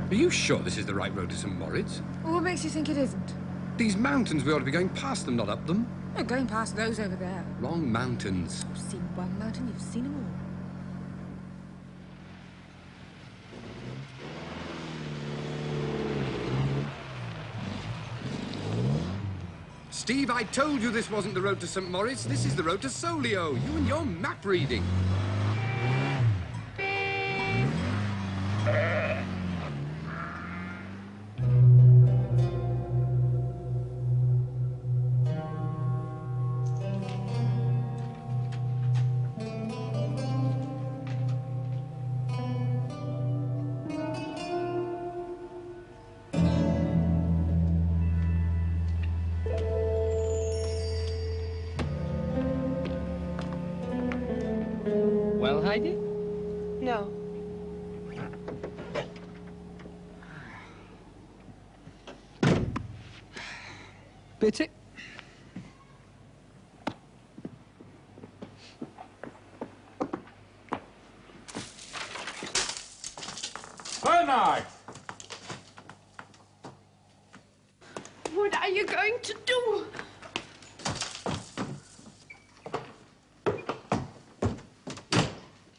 Are you sure this is the right road to St. Moritz? Well, what makes you think it isn't? These mountains, we ought to be going past them, not up them. We're going past those over there. Wrong mountains. You've seen one mountain, you've seen them all. Steve, I told you this wasn't the road to St. Moritz. This is the road to Solio. You and your map reading. Well, Heidi? No. Pity. Bernard! What are you going to do?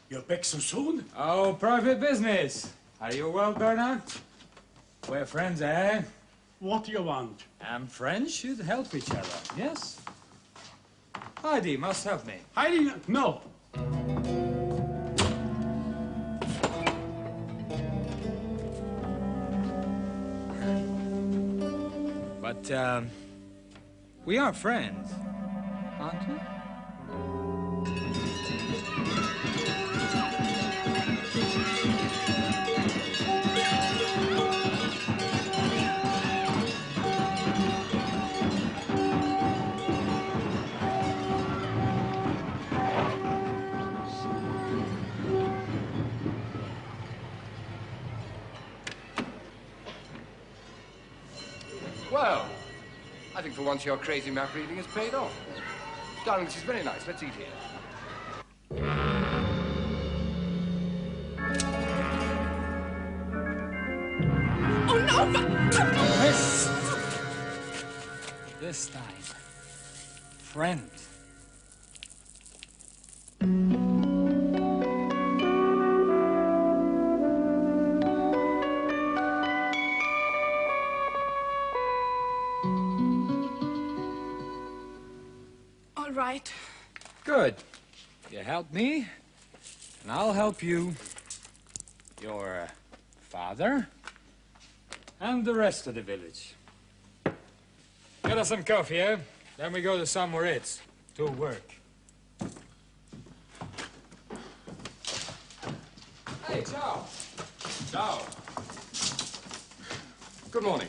You're back so soon? Oh, private business. Are you well, Bernard? We're friends, eh? What do you want? And friends should help each other, yes? Heidi must help me. Heidi, no. But, we are friends, aren't we? Well, I think for once your crazy map reading has paid off. Darling, this is very nice. Let's eat here. Oh, no! This time, friend. All right. Good. You help me, and I'll help you. Your father, and the rest of the village. Get us some coffee, eh? Then we go to St. Moritz to work. Hey, ciao. Ciao. Good morning.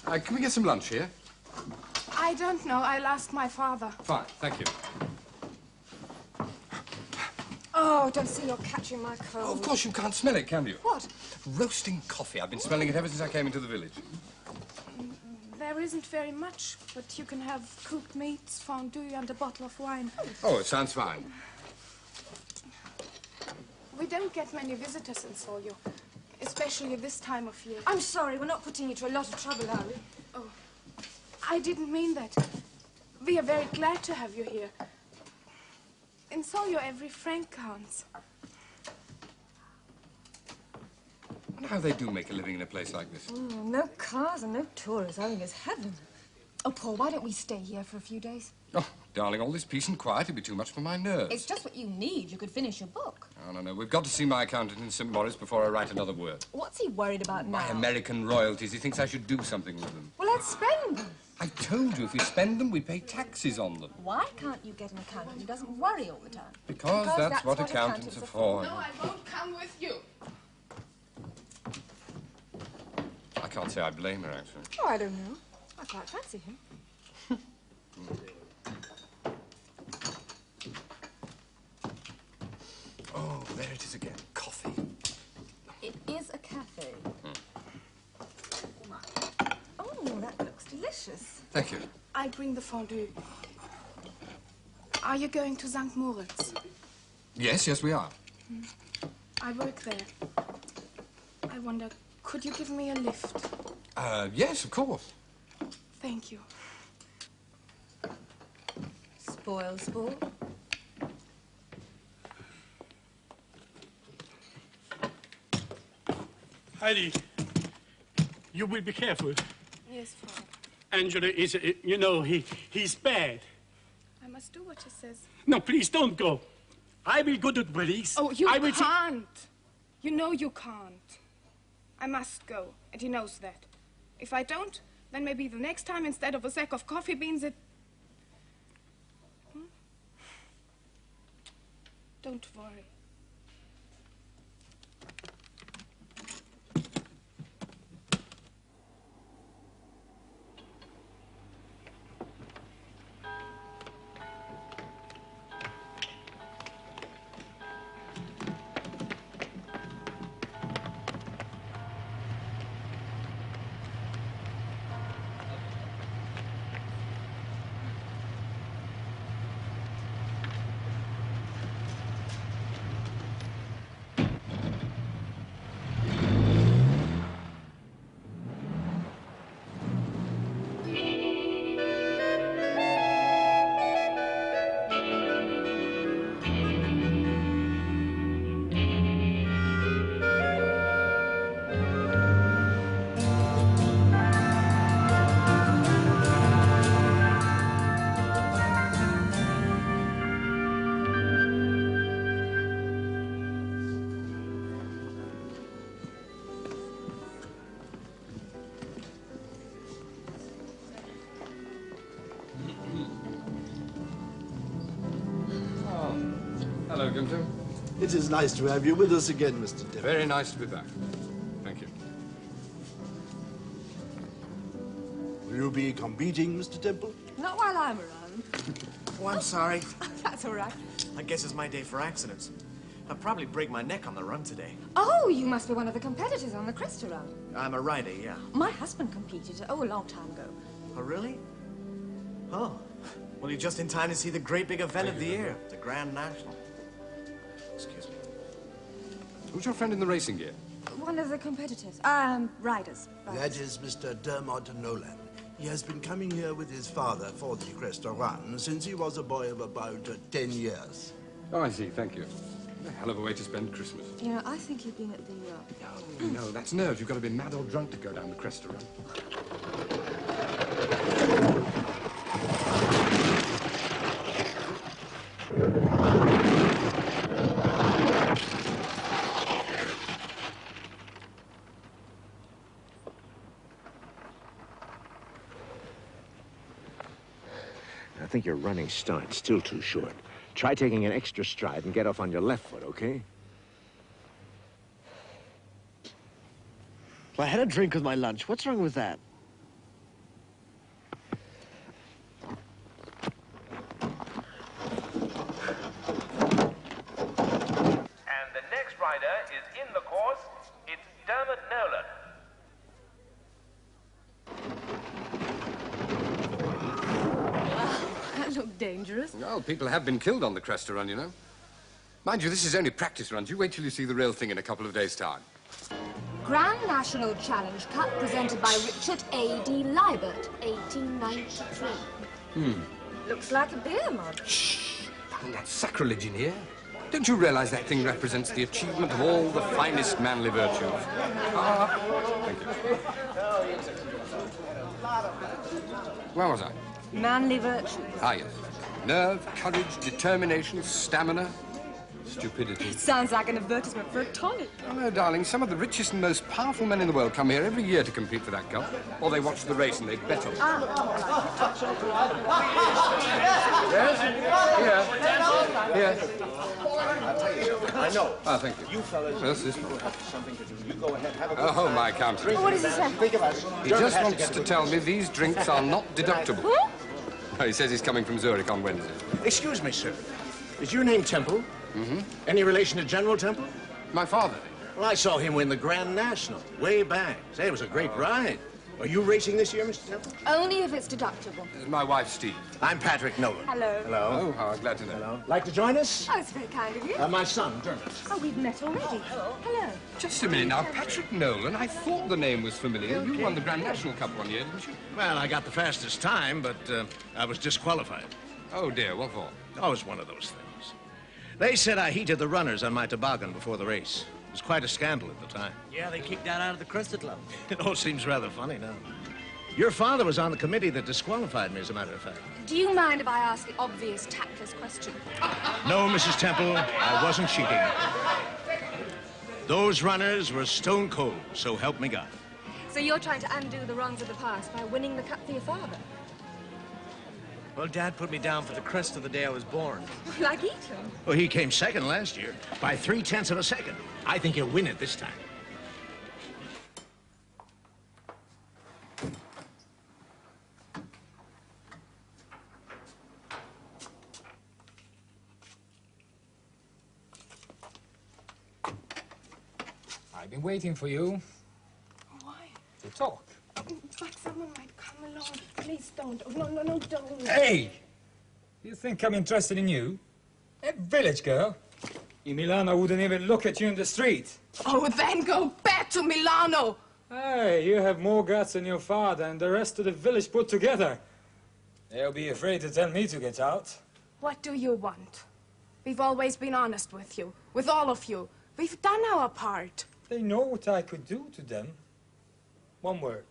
Can we get some lunch here? I don't know. I'll ask my father. Fine, thank you. Oh, don't say you're catching my cold. Oh, of course you can't smell it, can you? What? Roasting coffee. I've been smelling it ever since I came into the village. There isn't very much, but you can have cooked meats, fondue, and a bottle of wine. Oh, it sounds fine. We don't get many visitors in Solio, especially this time of year. I'm sorry, we're not putting you to a lot of trouble, are we? Oh, I didn't mean that. We are very glad to have you here. In Solio, every franc counts. How they do make a living in a place like this. No cars and no tourists. I think it's heaven. Oh, Paul, why don't we stay here for a few days? Oh, darling, all this peace and quiet would be too much for my nerves. It's just what you need. You could finish your book. No. We've got to see my accountant in St. Moritz before I write another word. What's he worried about now? My American royalties. He thinks I should do something with them. Well, let's spend them. I told you, if we spend them, we pay taxes on them. Why can't you get an accountant who doesn't worry all the time? Because that's what accountants are for. No, I won't come with you. I can't say I blame her, actually. Oh, I don't know. I quite fancy him. Oh, there it is again. Coffee. It is a cafe. Oh, that looks delicious. Thank you. I bring the fondue. Are you going to St. Moritz? Yes, we are. I work there. I wonder, could you give me a lift? Yes, of course. Thank you. Spoil sport. Heidi, you will be careful. Yes, Father. Angela is, you know, he's bad. I must do what he says. No, please don't go. I will go to the police. Oh, you I will can't. You know you can't. I must go, and he knows that. If I don't, then maybe the next time, instead of a sack of coffee beans, it... Don't worry. Hello, Gunther. It is nice to have you with us again, Mr. Temple. Very nice to be back. Thank you. Will you be competing, Mr. Temple? Not while I'm around. Oh, I'm sorry. That's all right. I guess it's my day for accidents. I'll probably break my neck on the run today. Oh, you must be one of the competitors on the Cresta Run. I'm a rider, yeah. My husband competed, a long time ago. Oh, really? Oh. Well, you're just in time to see the great big event of the year, the Grand National. Excuse me. Who's your friend in the racing gear? One of the competitors. Riders. That is Mr. Dermot Nolan. He has been coming here with his father for the Cresta Run since he was a boy of about 10 years. Oh, I see. Thank you. A hell of a way to spend Christmas. You know, I think you've been at the... Oh, no, that's nerves. You've got to be mad or drunk to go down the Cresta Run. I think your running start's still too short. Try taking an extra stride and get off on your left foot, okay? Well, I had a drink with my lunch. What's wrong with that? And the next rider is in the course. It's Dermot Nolan. That looked dangerous. Well, people have been killed on the Cresta Run, you know. Mind you, this is only practice runs. You wait till you see the real thing in a couple of days' time. Grand National Challenge Cup presented by Richard A.D. Liebert, 1893. Looks like a beer mug. Shh! That's sacrilege in here. Don't you realize that thing represents the achievement of all the finest manly virtues? Thank you. Where was I? Manly virtues. Ah, yes. Nerve, courage, determination, stamina, stupidity. Sounds like an advertisement for a tonic. Oh, no, darling. Some of the richest and most powerful men in the world come here every year to compete for that cup. Or they watch the race and they bet on it. Yes? Here. Here. I know. Oh, thank you. You fellas Yes, this have something to do. You go ahead, have a good Oh, my counselor. What does he say? Think about it. He just wants to tell me these drinks are not deductible. Huh? Oh, he says he's coming from Zurich on Wednesday. Excuse me, sir. Is your name Temple? Mm-hmm. Any relation to General Temple? My father. Well, I saw him win the Grand National way back. Say, it was a great ride. Are you racing this year, Mr. Temple? Only if it's deductible. This is my wife, Steve. I'm Patrick Nolan. Hello. Hello. Oh, how glad to know. Hello. Like to join us? Oh, it's very kind of you. My son, Dermot. Oh, we've met already. Hello. Just a minute now, Patrick Nolan. I thought the name was familiar. You won the Grand National Cup one year, didn't you? Well, I got the fastest time, but I was disqualified. Oh, dear. What for? Oh, it was one of those things. They said I heated the runners on my toboggan before the race. It was quite a scandal at the time. Yeah, they kicked that out of the Cresta Club. It all seems rather funny now. Your father was on the committee that disqualified me, as a matter of fact. Do you mind if I ask the obvious tactless question? No, Mrs. Temple, I wasn't cheating. Those runners were stone cold, so help me God. So you're trying to undo the wrongs of the past by winning the cup for your father? Well, Dad put me down for the Cresta the day I was born. Like Eton? Well, he came second last year by 0.3 of a second. I think he'll win it this time. I've been waiting for you Why? to talk. But someone might come along. Please don't. Oh, no, don't. Hey! You think I'm interested in you? A village girl? In Milano wouldn't even look at you in the street. Oh, then go back to Milano. Hey, you have more guts than your father and the rest of the village put together. They'll be afraid to tell me to get out. What do you want? We've always been honest with you, with all of you. We've done our part. They know what I could do to them. One word.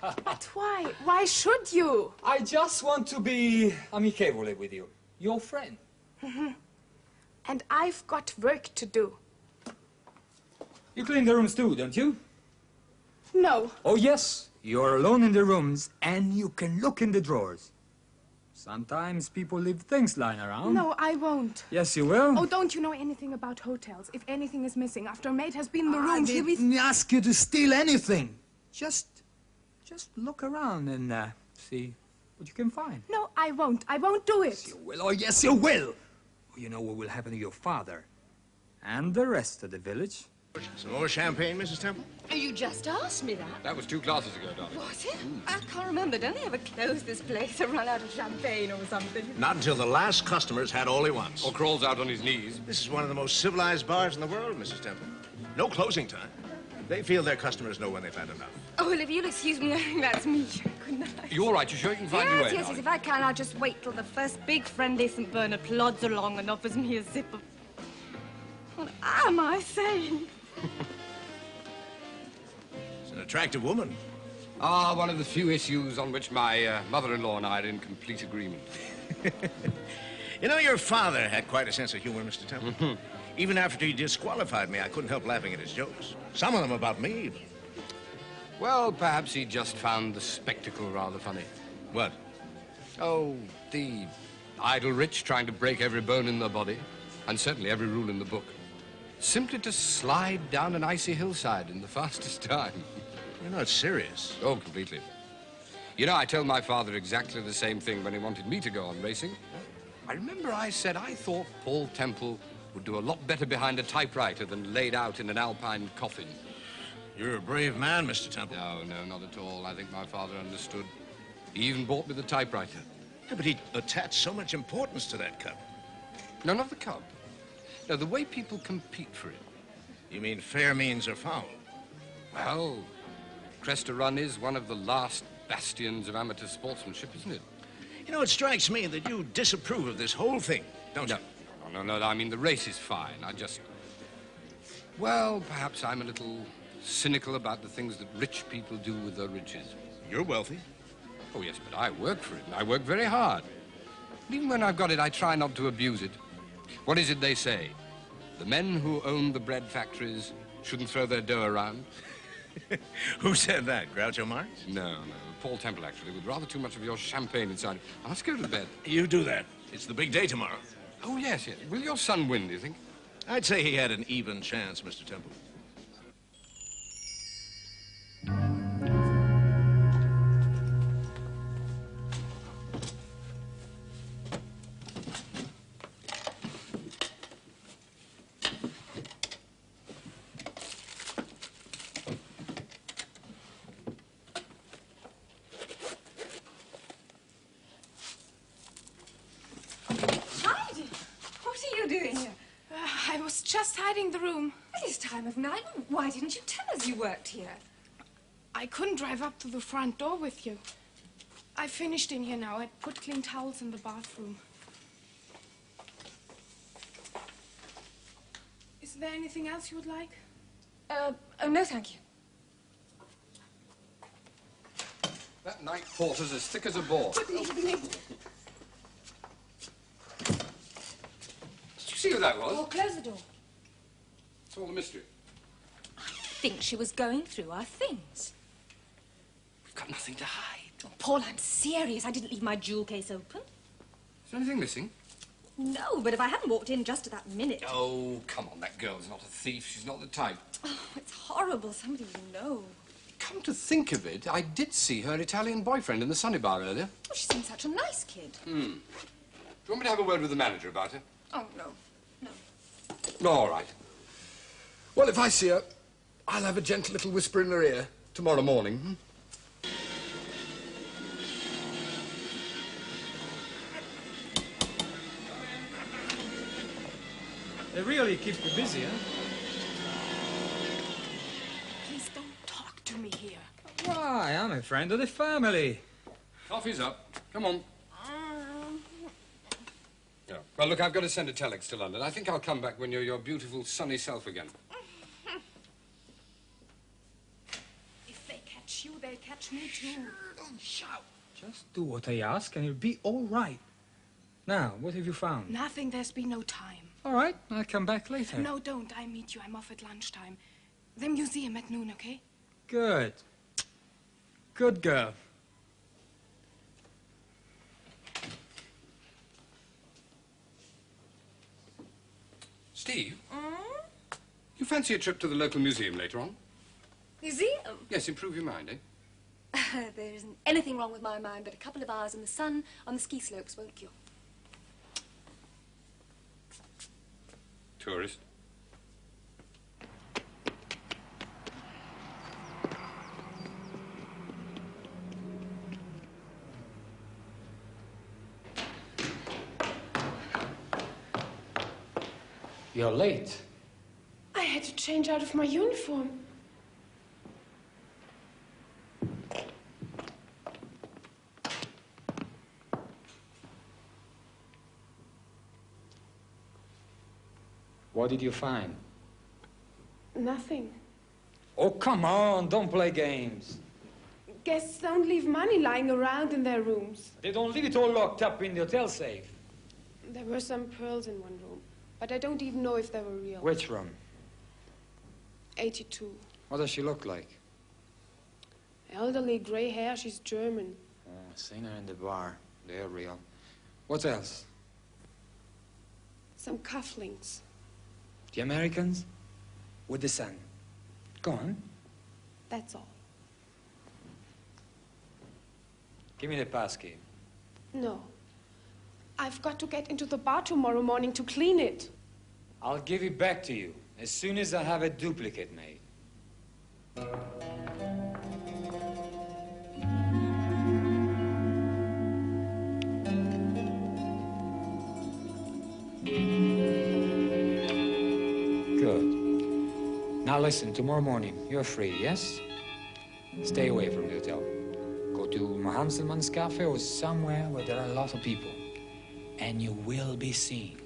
But why? Why should you? I just want to be amicable with you. Your friend. And I've got work to do. You clean the rooms too, don't you? No. Oh, yes. You're alone in the rooms, and you can look in the drawers. Sometimes people leave things lying around. No, I won't. Yes, you will. Oh, don't you know anything about hotels? If anything is missing after a maid has been in the room, I she'll be... didn't ask you to steal anything. Just look around and see what you can find. No, I won't. I won't do it. Yes, you will. Oh, yes, you will. Oh, you know what will happen to your father and the rest of the village. Some more champagne, Mrs. Temple? You just asked me that. That was 2 classes ago, darling. Was it? I can't remember. Don't they ever close this place or run out of champagne or something? Not until the last customer's had all he wants. Or crawls out on his knees. This is one of the most civilized bars in the world, Mrs. Temple. No closing time. They feel their customers know when they've had enough. Oh, well, if you'll excuse me, I think that's me. Good night. You all right? You sure you can find your way, Yes, darling? if I can, I'll just wait till the first big friendly St. Bernard plods along and offers me a sip of... What am I saying? It's an attractive woman. Ah, one of the few issues on which my mother-in-law and I are in complete agreement. You know, your father had quite a sense of humor, Mr. Temple. Even after he disqualified me, I couldn't help laughing at his jokes. Some of them about me, even. Well, perhaps he just found the spectacle rather funny. What? Oh, the idle rich trying to break every bone in their body, and certainly every rule in the book, simply to slide down an icy hillside in the fastest time. You're not serious. Oh, completely. You know, I told my father exactly the same thing when he wanted me to go on racing. I remember I said I thought Paul Temple would do a lot better behind a typewriter than laid out in an alpine coffin. You're a brave man, Mr. Temple. No, not at all. I think my father understood. He even bought me the typewriter. Yeah, but he attached so much importance to that cup. No, not the cup. No, the way people compete for it. You mean fair means or foul? Well, Cresta Run is one of the last bastions of amateur sportsmanship, isn't it? You know, it strikes me that you disapprove of this whole thing, don't you? No, I mean, the race is fine. Well, perhaps I'm a little cynical about the things that rich people do with their riches. You're wealthy. Oh, yes, but I work for it, and I work very hard. And even when I've got it, I try not to abuse it. What is it they say? The men who own the bread factories shouldn't throw their dough around? Who said that, Groucho Marx? No, Paul Temple, actually, with rather too much of your champagne inside. I must go to bed. You do that. It's the big day tomorrow. Oh, yes. Will your son win, do you think? I'd say he had an even chance, Mr. Temple. tidying the room. At this time of night? Why didn't you tell us you worked here? I couldn't drive up to the front door with you. I finished in here now. I put clean towels in the bathroom. Is there anything else you would like? Oh, no, thank you. That night porter's as thick as a board. Good evening. Did you see who that was? Oh, close the door. It's all the mystery. I think she was going through our things. We've got nothing to hide. Oh, Paul, I'm serious. I didn't leave my jewel case open. Is there anything missing? No, but if I hadn't walked in just at that minute... Oh, come on, that girl's not a thief. She's not the type. Oh, it's horrible. Somebody will know. Come to think of it, I did see her Italian boyfriend in the Sunny Bar earlier. Oh, she seems such a nice kid. Do you want me to have a word with the manager about her? Oh, no. No. All right. Well, if I see her, I'll have a gentle little whisper in her ear tomorrow morning. They really keep you busy, huh? Please don't talk to me here. Why? I'm a friend of the family. Coffee's up. Come on. Yeah. Well, look, I've got to send a telex to London. I think I'll come back when you're your beautiful, sunny self again. If they catch you, they'll catch me too. Don't shout. Just do what I ask and it'll be all right. Now, what have you found? Nothing. There's been no time. All right, I'll come back later. No, don't. I meet you. I'm off at lunchtime. The museum at noon, okay? Good. Good girl. Steve? You fancy a trip to the local museum later on? Museum? Yes, improve your mind, eh? There isn't anything wrong with my mind, but a couple of hours in the sun on the ski slopes won't cure. Tourist. You're late. I had to change out of my uniform. What did you find? Nothing. Oh, come on, don't play games. Guests don't leave money lying around in their rooms. They don't leave it all locked up in the hotel safe. There were some pearls in one room, but I don't even know if they were real. Which room? 82. What does she look like? Elderly, gray hair, she's German. Oh, seen her in the bar. They're real. What else? Some cufflinks. The Americans? With the sun. Go on. That's all. Give me the passkey. No. I've got to get into the bar tomorrow morning to clean it. I'll give it back to you as soon as I have a duplicate made. Good. Now listen, tomorrow morning, you're free, yes? Stay away from the hotel. Go to Mohammedan's cafe or somewhere where there are a lot of people. And you will be seen.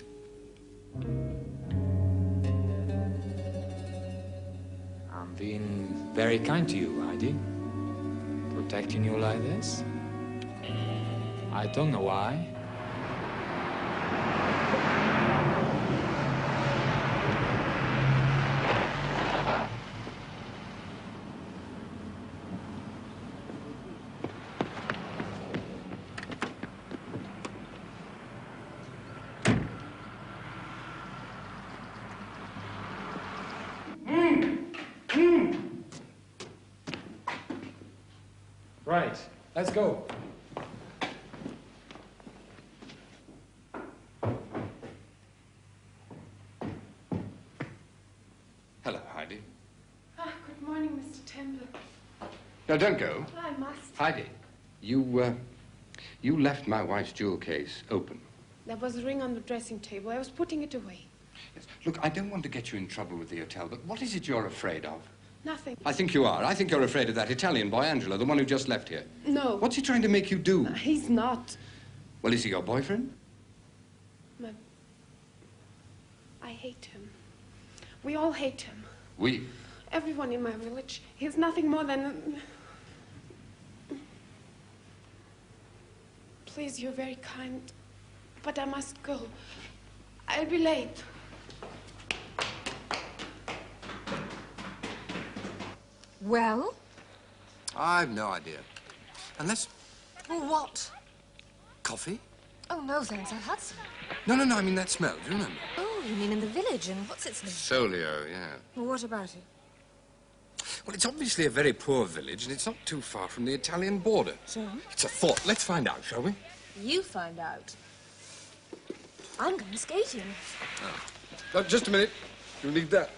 I'm being very kind to you, Heidi. Protecting you like this. I don't know why. Right, let's go. Hello, Heidi. Good morning, Mr. Temple. No, don't go. I must. Heidi, you left my wife's jewel case open. There was a ring on the dressing table. I was putting it away. Yes. Look, I don't want to get you in trouble with the hotel, but what is it you're afraid of? Nothing. I think you are. I think you're afraid of that Italian boy, Angelo, the one who just left here. No. What's he trying to make you do? He's not. Well, is he your boyfriend? I hate him. We all hate him. We? Everyone in my village. He's nothing more than... Please, you're very kind, but I must go. I'll be late. Well? I've no idea. Unless... What? Coffee? Oh, no, thanks. I've had some. No, I mean that smell. Do you remember? Oh, you mean in the village? And what's its name? Solio, yeah. Well, what about it? Well, it's obviously a very poor village, and it's not too far from the Italian border. So? It's a thought. Let's find out, shall we? You find out. I'm going skating. Oh, just a minute. You'll need that.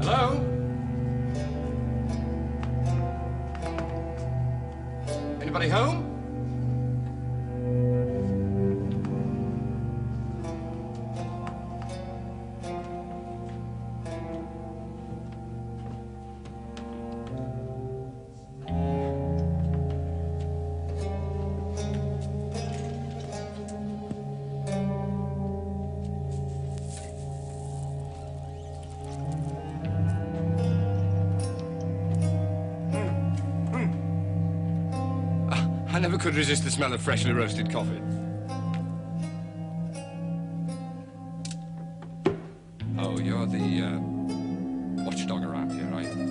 Hello? Anybody home? I never could resist the smell of freshly roasted coffee. Oh, you're the, watchdog around here, are you?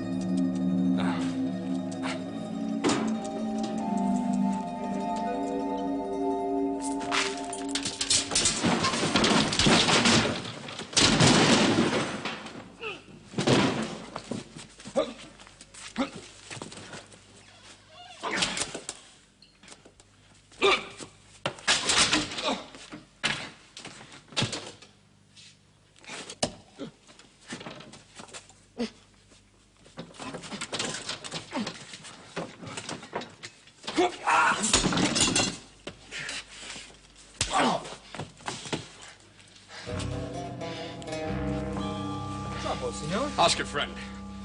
Trouble, senor? Ask a friend.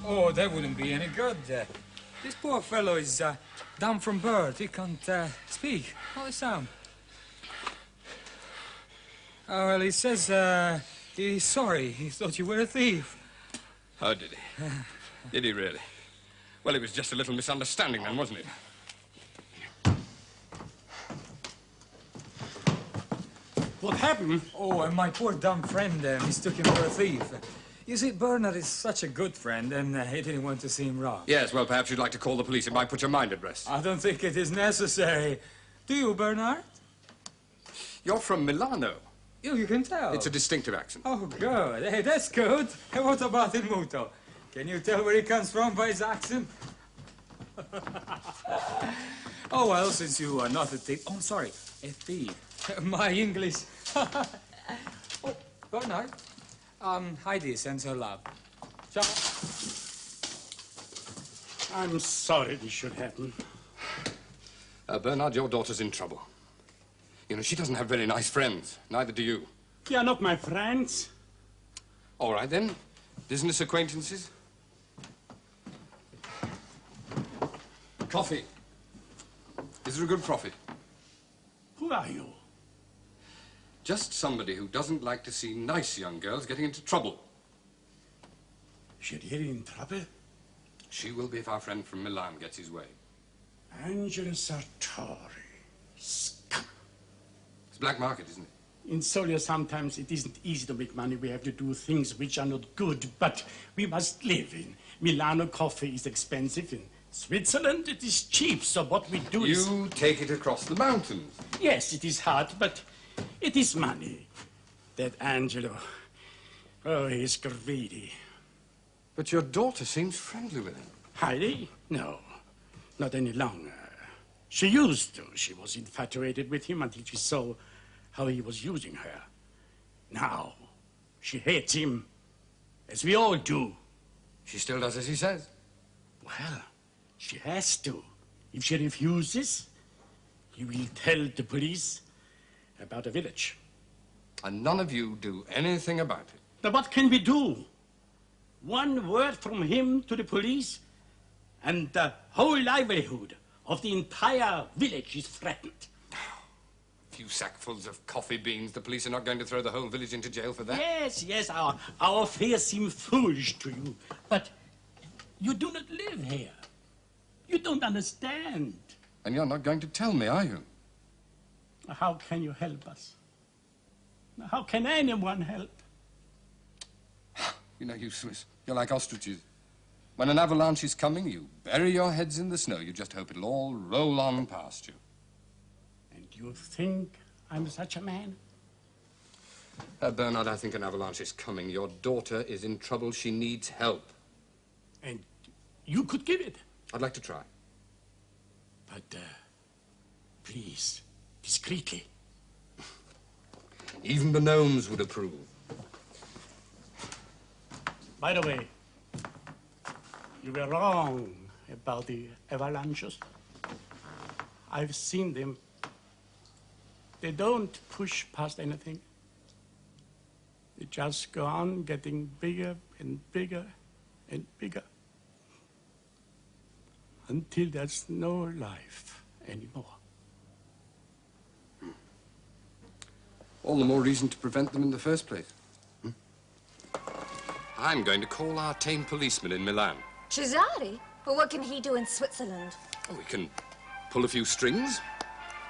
Oh, that wouldn't be any good. This poor fellow is down from birth. He can't speak. How does it sound? Oh, well, he says he's sorry. He thought you were a thief. Oh, did he? Did he really? Well, it was just a little misunderstanding then, wasn't it? What happened? Oh, and my poor dumb friend mistook him for a thief. You see, Bernard is such a good friend, and he didn't want to see him robbed. Yes, well, perhaps you'd like to call the police. It might put your mind at rest. I don't think it is necessary. Do you, Bernard? You're from Milano. You can tell. It's a distinctive accent. Oh, good. Hey, that's good. And what about Il Muto? Can you tell where he comes from by his accent? Oh, well, since you are not a thief... Oh, I'm sorry, a thief. My English. Oh, Bernard. Heidi sends her love. Ciao. I'm sorry this should happen. Bernard, your daughter's in trouble. You know, she doesn't have very nice friends. Neither do you. They are not my friends. All right, then. Business acquaintances? Coffee. Is there a good profit? Who are you? Just somebody who doesn't like to see nice young girls getting into trouble. She'll get in trouble? She will be if our friend from Milan gets his way. Angelo Sartori. Scum. It's black market, isn't it? In Solio, sometimes it isn't easy to make money. We have to do things which are not good, but we must live in. Milano coffee is expensive. In Switzerland, it is cheap, so what we do is... You take it across the mountains. Yes, it is hard, but it is money. That Angelo, oh, he's greedy. But your daughter seems friendly with him. Heidi? No, not any longer. She used to. She was infatuated with him until she saw how he was using her. Now, she hates him, as we all do. She still does as he says. Well, she has to. If she refuses, he will tell the police about the village. And none of you do anything about it. Now, what can we do? One word from him to the police, and the whole livelihood of the entire village is threatened. A few sackfuls of coffee beans. The police are not going to throw the whole village into jail for that. Yes, our fears seem foolish to you, but you do not live here. You don't understand. And you're not going to tell me, are you? How can you help us? How can anyone help? You know, you Swiss, you're like ostriches. When an avalanche is coming, you bury your heads in the snow. You just hope it'll all roll on past you. And you think I'm such a man? Bernard, I think an avalanche is coming. Your daughter is in trouble. She needs help. And you could give it. I'd like to try. But, please, discreetly. Even the gnomes would approve. By the way, you were wrong about the avalanches. I've seen them. They don't push past anything. They just go on getting bigger and bigger and bigger until there's no life anymore. All the more reason to prevent them in the first place. I'm going to call our tame policeman in Milan. Cesare? Well, what can he do in Switzerland? Oh, we can pull a few strings,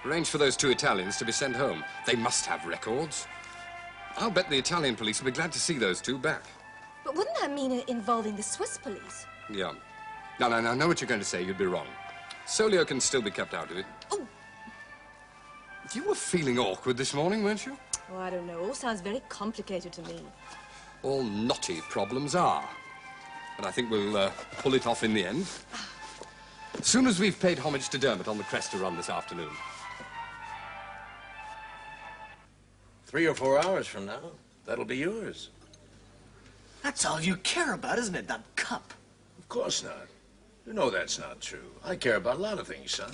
arrange for those two Italians to be sent home. They must have records. I'll bet the Italian police will be glad to see those two back. But wouldn't that mean involving the Swiss police? Yeah. No, I know what you're going to say. You'd be wrong. Solio can still be kept out of it. Oh! You were feeling awkward this morning, weren't you? Oh, I don't know. All sounds very complicated to me. All knotty problems are. But I think we'll pull it off in the end. As soon as we've paid homage to Dermot on the Cresta run this afternoon. 3 or 4 hours from now, that'll be yours. That's all you care about, isn't it? That cup. Of course not. You know that's not true. I care about a lot of things, son.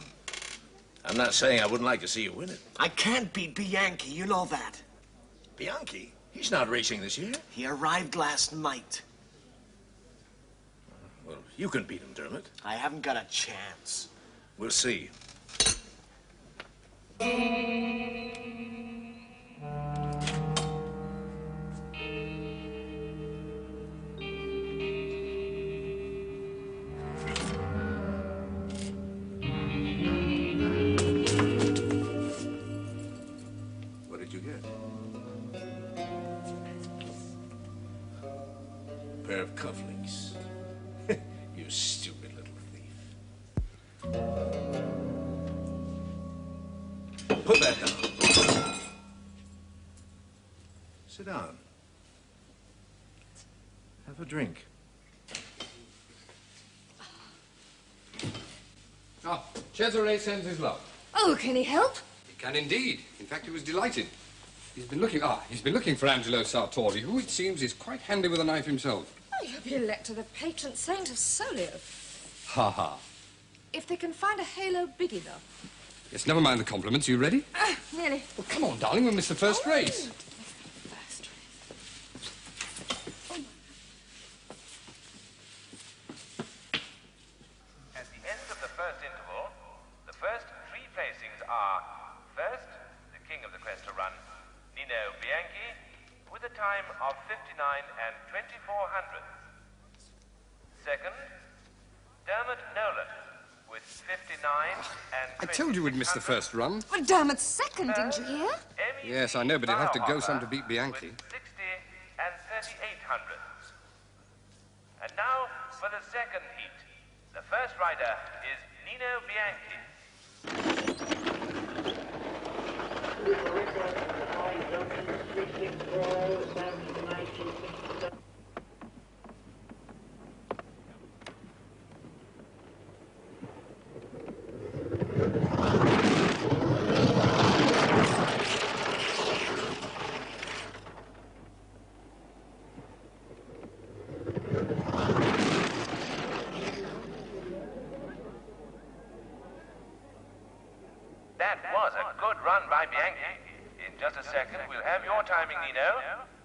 I'm not saying I wouldn't like to see you win it. I can't beat Bianchi, you know that. Bianchi? He's not racing this year. He arrived last night. Well, you can beat him, Dermot. I haven't got a chance. We'll see. What did you get? A pair of cufflinks. You stupid little thief. Put that down. Sit down. Have a drink. Ah, Cesare sends his love. Oh, can he help? He can indeed. In fact, he was delighted. He's been looking for Angelo Sartori, who it seems is quite handy with a knife himself. Oh, you'll be elected the patron saint of Solio. Ha ha. If they can find a halo big enough. Yes, never mind the compliments. You ready? Really? Well, come on, darling. We'll miss the first race. At the end of the first interval, the first 3 placings are, first, the king of the Cresta run, Nino Bianchi, with a time of 59 and 24 hundredths. Second, Dermot Nolan, with 59 and I told you we'd miss the first run. Well, Dermot's second, didn't you hear? Yes, I know, but he'll have to go some to beat Bianchi. 60 and 38 hundredths. And now for the second heat. The first rider is Nino Bianchi. That was a good run by Bianchi. In just a second, we'll have your timing, Nino.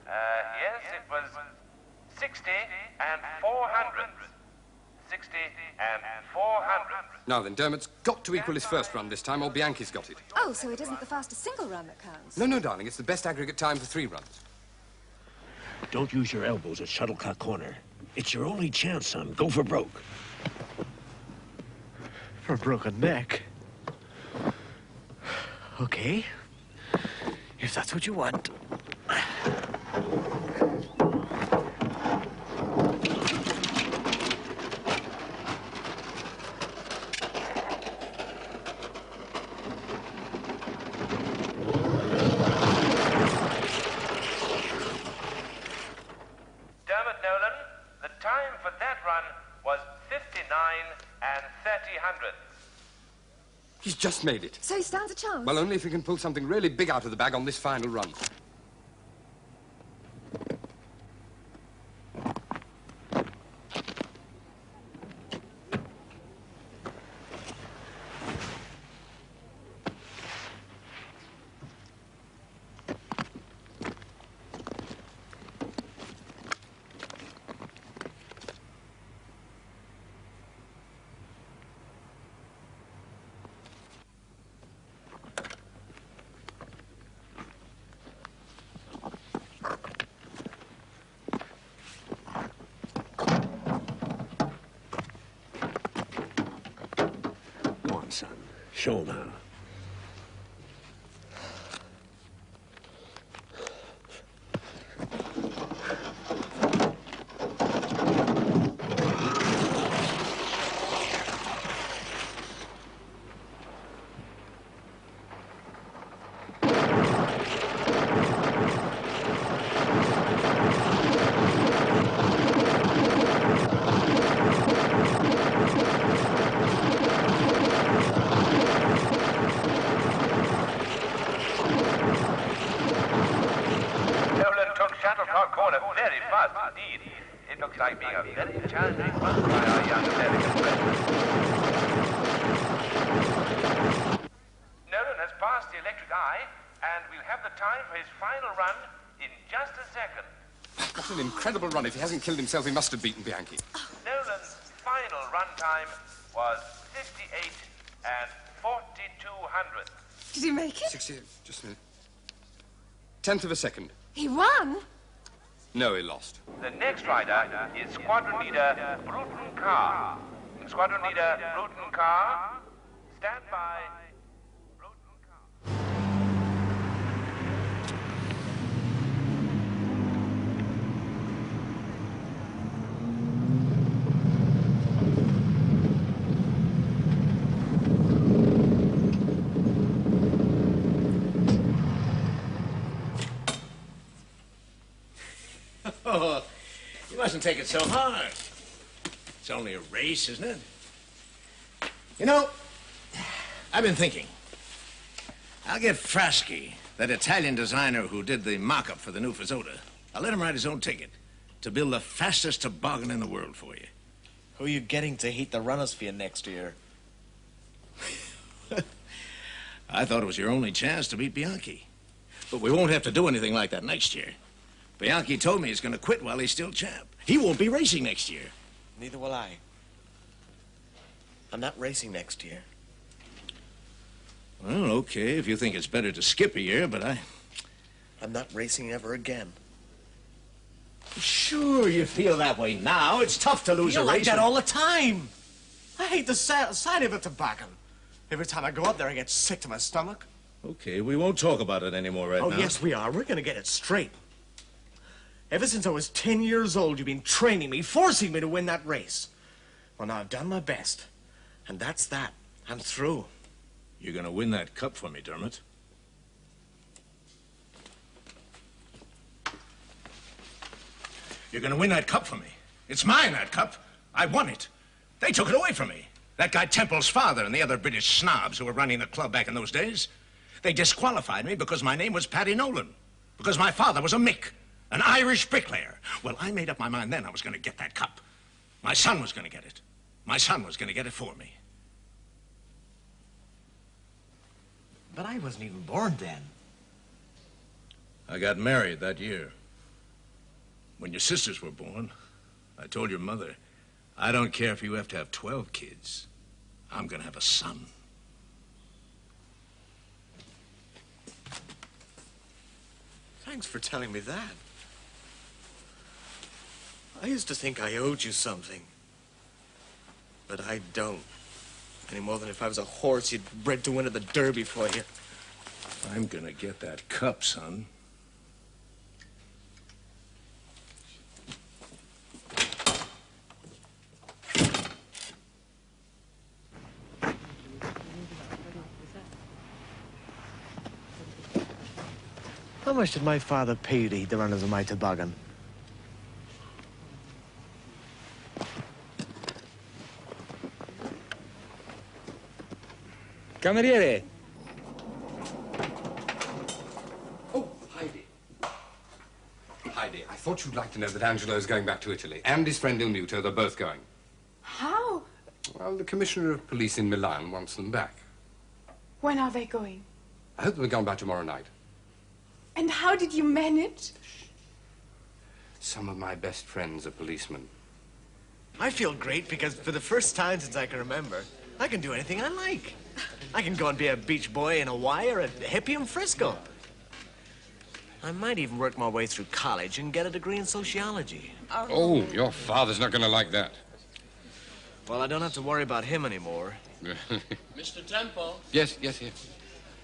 Yes, it was 60 and 400. 60 and 400. Now then, Dermot's got to equal his first run this time, or Bianchi's got it. Oh, so it isn't the fastest single run that counts? No, darling, it's the best aggregate time for 3 runs. Don't use your elbows at Shuttlecock Corner. It's your only chance, son. Go for broke. For a broken neck? Okay. If that's what you want. He's just made it. So he stands a chance? Well, only if he can pull something really big out of the bag on this final run. Son, show him how. Shuttlecock Corner very fast indeed. It looks like being a very challenging run by our young American friend. Nolan has passed the electric eye, and we'll have the time for his final run in just a second. What an incredible run. If he hasn't killed himself, he must have beaten Bianchi. Nolan's final run time was 58 and 4200. Did he make it? 60, just a minute. 1/10 of a second. He won? No, he lost. The next rider is Squadron Leader Bruton Carr. Squadron Leader Bruton Carr, stand by. Bruton Carr. Oh, you mustn't take it so hard. It's only a race, isn't it? You know, I've been thinking. I'll get Fraschi, that Italian designer who did the mock-up for the new Fazzoda. I'll let him write his own ticket to build the fastest toboggan in the world for you. Who are you getting to heat the runners for you next year? I thought it was your only chance to beat Bianchi. But we won't have to do anything like that next year. Bianchi told me he's going to quit while he's still champ. He won't be racing next year. Neither will I. I'm not racing next year. Well, okay, if you think it's better to skip a year, but I'm not racing ever again. Sure, you feel that way now. It's tough to lose a race. I like that all the time. I hate the sight of a toboggan. Every time I go up there, I get sick to my stomach. Okay, we won't talk about it anymore right now. Oh, yes, we are. We're going to get it straight. Ever since I was 10 years old, you've been training me, forcing me to win that race. Well, now I've done my best. And that's that. I'm through. You're going to win that cup for me, Dermot. You're going to win that cup for me. It's mine, that cup. I won it. They took it away from me. That guy Temple's father and the other British snobs who were running the club back in those days. They disqualified me because my name was Paddy Nolan. Because my father was a Mick. An Irish bricklayer. Well, I made up my mind then I was going to get that cup. My son was going to get it. My son was going to get it for me. But I wasn't even born then. I got married that year. When your sisters were born, I told your mother, I don't care if you have to have 12 kids. I'm gonna have a son. Thanks for telling me that. I used to think I owed you something. But I don't. Any more than if I was a horse you'd bred to win at the Derby for you. I'm gonna get that cup, son. How much did my father pay you to eat the runners of my toboggan? Cameriere! Oh, Heidi. Heidi, I thought you'd like to know that Angelo's going back to Italy. And his friend Il Muto, they're both going. How? Well, the Commissioner of Police in Milan wants them back. When are they going? I hope they'll be gone by tomorrow night. And how did you manage? Some of my best friends are policemen. I feel great because for the first time since I can remember, I can do anything I like. I can go and be a beach boy in Hawaii or a hippie in Frisco. I might even work my way through college and get a degree in sociology. Oh, your father's not going to like that. Well, I don't have to worry about him anymore. Mr. Temple? Yes.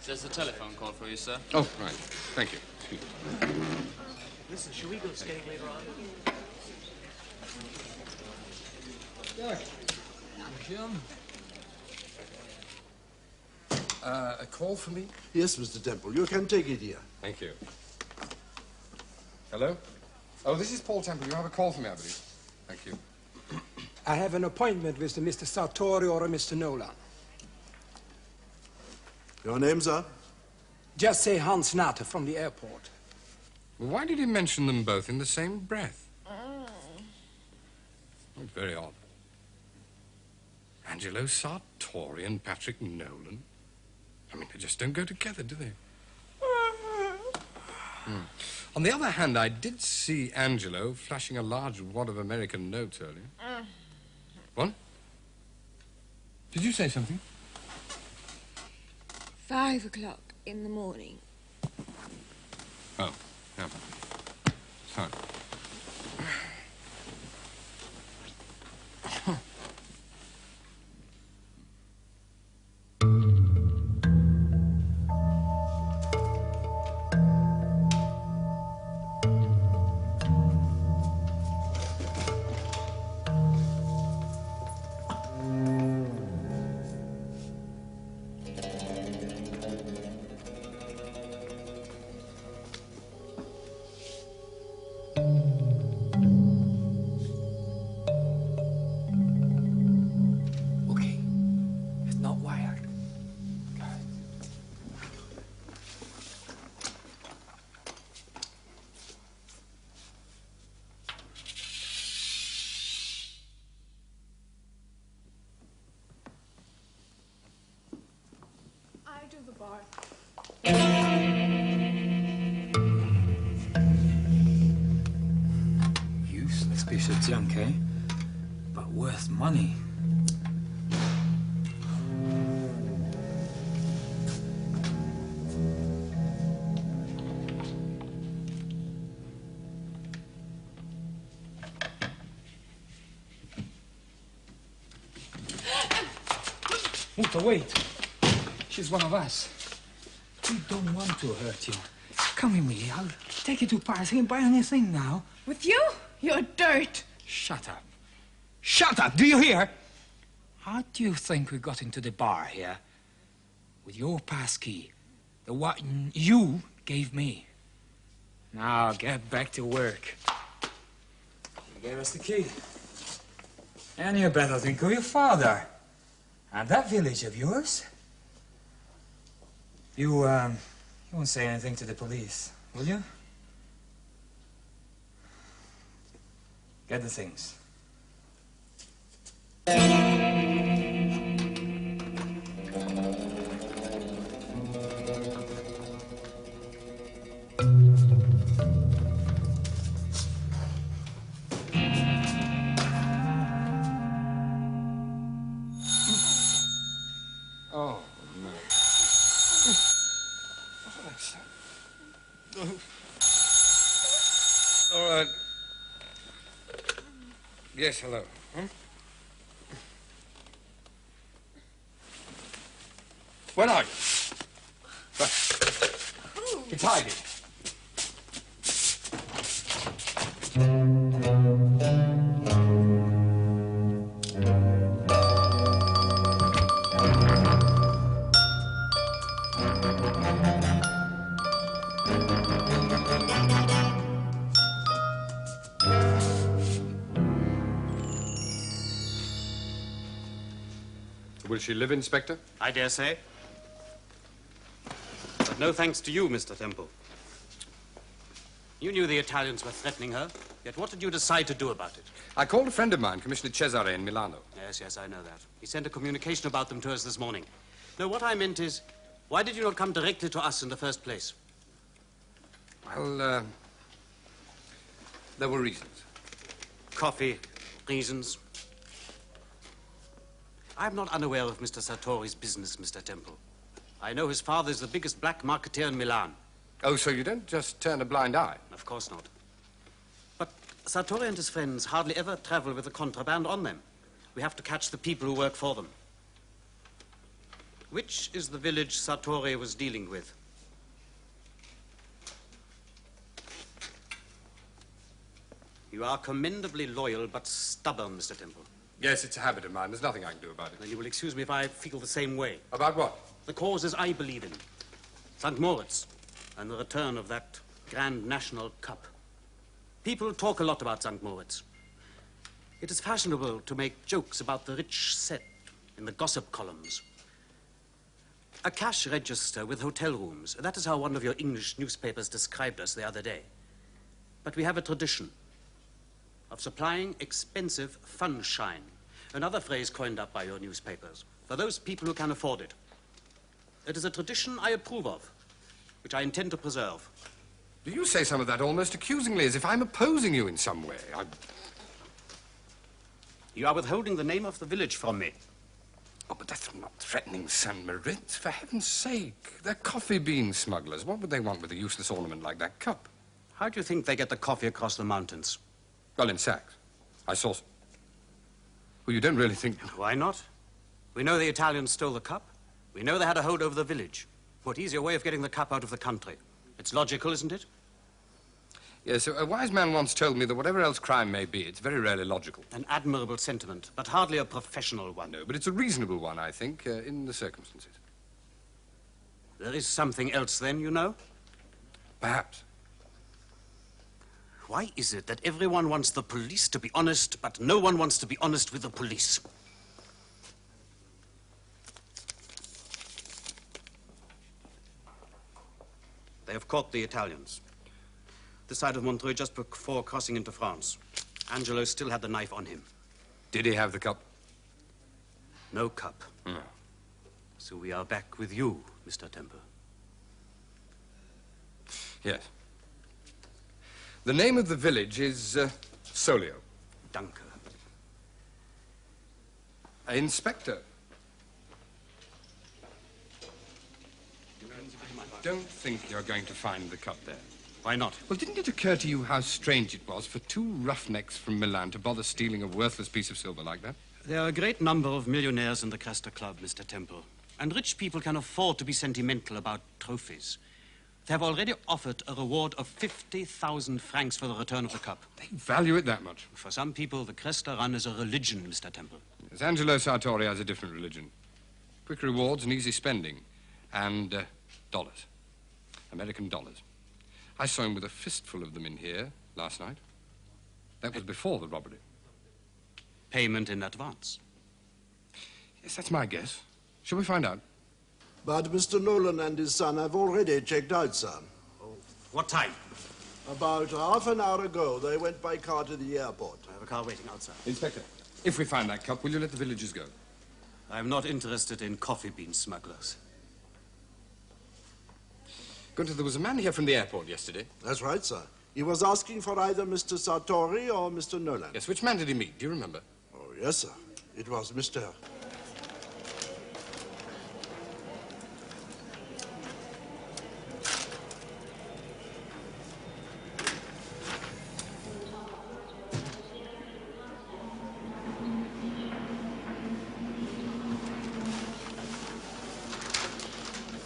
There's a telephone call for you, sir. Oh, right. Thank you. Listen, should we go skating later on? Jim? A call for me? Yes, Mr. Temple. You can take it here. Thank you. Hello? Oh, this is Paul Temple. You have a call for me, I believe. Thank you. I have an appointment with Mr. Sartori or Mr. Nolan. Your name, sir? Just say Hans Natter from the airport. Why did he mention them both in the same breath? Very odd. Angelo Sartori and Patrick Nolan? I mean, they just don't go together, do they? On the other hand, I did see Angelo flashing a large wad of American notes earlier. What? Did you say something? 5 o'clock in the morning. Oh, yeah. Sorry. I do the bar. Useless piece of junk, eh? But worth money. Muto, wait. She's one of us. We don't want to hurt you. Come with me. I'll take you to Paris. You can buy anything now. With you? You're dirt. Shut up. Shut up! Do you hear? How do you think we got into the bar here? With your pass key. The one you gave me. Now get back to work. You gave us the key. And you better think of your father. And that village of yours. You won't say anything to the police, will you? Get the things. no. All right. Yes, hello. Huh? Where are you? It's Heidi. Will she live, Inspector? I dare say. But no thanks to you, Mr. Temple. You knew the Italians were threatening her, yet what did you decide to do about it? I called a friend of mine, Commissioner Cesare in Milano. Yes, I know that. He sent a communication about them to us this morning. No, what I meant is, why did you not come directly to us in the first place? Well, there were reasons. Coffee, reasons. I'm not unaware of Mr. Sartori's business, Mr. Temple. I know his father is the biggest black marketeer in Milan. Oh, so you don't just turn a blind eye? Of course not. But Sartori and his friends hardly ever travel with the contraband on them. We have to catch the people who work for them. Which is the village Sartori was dealing with? You are commendably loyal but stubborn, Mr. Temple. Yes, it's a habit of mine. There's nothing I can do about it. Then you will excuse me if I feel the same way. About what? The causes I believe in. St. Moritz and the return of that Grand National Cup. People talk a lot about St. Moritz. It is fashionable to make jokes about the rich set in the gossip columns. A cash register with hotel rooms. That is how one of your English newspapers described us the other day. But we have a tradition of supplying expensive funshine, another phrase coined up by your newspapers, for those people who can afford it. It is a tradition I approve of, which I intend to preserve. Do you say some of that almost accusingly, as if I'm opposing you in some way? You are withholding the name of the village from me. Oh, but that's not threatening St. Moritz, for heaven's sake. They're coffee bean smugglers. What would they want with a useless ornament like that cup? How do you think they get the coffee across the mountains? Well, in sacks. I saw some. Well, you don't really think... Why not? We know the Italians stole the cup. We know they had a hold over the village. What easier way of getting the cup out of the country? It's logical, isn't it? Yes, a wise man once told me that whatever else crime may be, it's very rarely logical. An admirable sentiment, but hardly a professional one. No, but it's a reasonable one, I think, in the circumstances. There is something else, then, you know? Perhaps. Why is it that everyone wants the police to be honest, but no one wants to be honest with the police? They have caught the Italians. This side of Montreux just before crossing into France. Angelo still had the knife on him. Did he have the cup? No cup. No. So we are back with you, Mr. Temple. Yes. The name of the village is Solio. Danke. Inspector. I don't think you're going to find the cup there. Why not? Well, didn't it occur to you how strange it was for two roughnecks from Milan to bother stealing a worthless piece of silver like that? There are a great number of millionaires in the Cresta Club, Mr. Temple. And rich people can afford to be sentimental about trophies. They have already offered a reward of 50,000 francs for the return of the cup. They value it that much? For some people, the Cresta Run is a religion, Mr. Temple. Yes, Angelo Sartori has a different religion. Quick rewards and easy spending. And dollars. American dollars. I saw him with a fistful of them in here last night. That was before the robbery. Payment in advance. Yes, that's my guess. Shall we find out? But Mr. Nolan and his son have already checked out, sir. Oh, what time? About half an hour ago, they went by car to the airport. I have a car waiting outside. Inspector, if we find that cup, will you let the villagers go? I'm not interested in coffee bean smugglers. Gunter, there was a man here from the airport yesterday. That's right, sir. He was asking for either Mr. Sartori or Mr. Nolan. Yes, which man did he meet? Do you remember? Oh, yes, sir. It was Mr.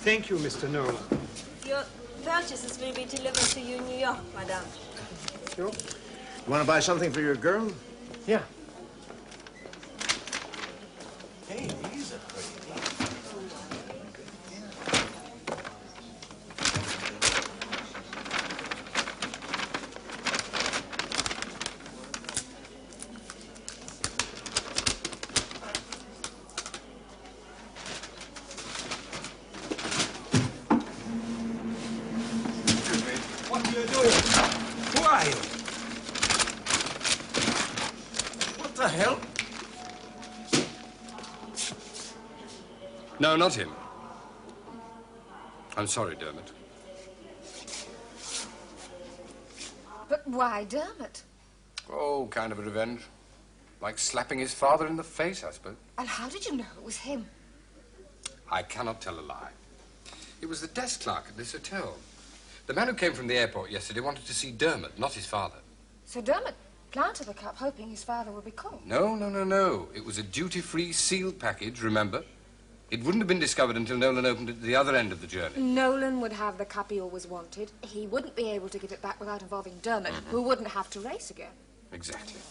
Thank you, Mr. Nolan. Your purchases will be delivered to you in New York, madame. You want to buy something for your girl? Yeah. Hey, these are pretty. What are you doing? Who are you? What the hell? No, not him. I'm sorry, Dermot. But why Dermot? Oh, kind of a revenge. Like slapping his father in the face, I suppose. And how did you know it was him? I cannot tell a lie. It was the desk clerk at this hotel. The man who came from the airport yesterday wanted to see Dermot, not his father. So Dermot planted the cup hoping his father would be caught. No. It was a duty-free sealed package, remember? It wouldn't have been discovered until Nolan opened it at the other end of the journey. Nolan would have the cup he always wanted. He wouldn't be able to get it back without involving Dermot, who wouldn't have to race again. Exactly.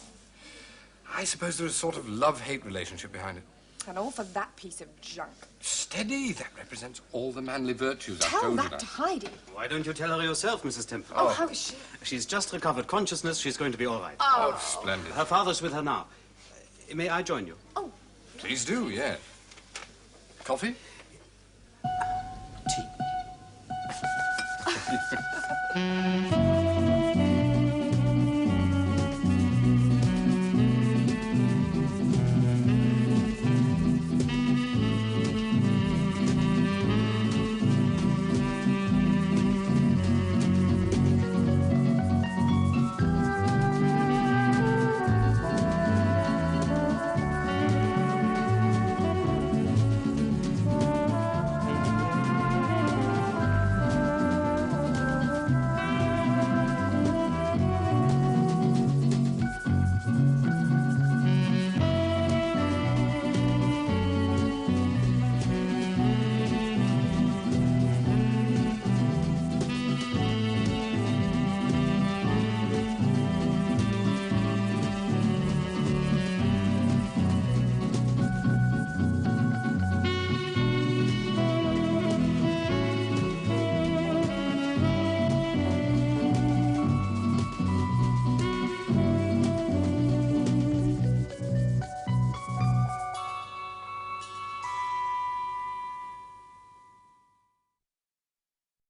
I suppose there was a sort of love-hate relationship behind it. And all for that piece of junk. Steady! That represents all the manly virtues I've Tell told you that now. to Heidi. Why don't you tell her yourself, Mrs. Temple? Oh, how is she? She's just recovered consciousness. She's going to be all right. Oh. Splendid. Her father's with her now. May I join you? Oh. Please do, yes. Coffee? Tea.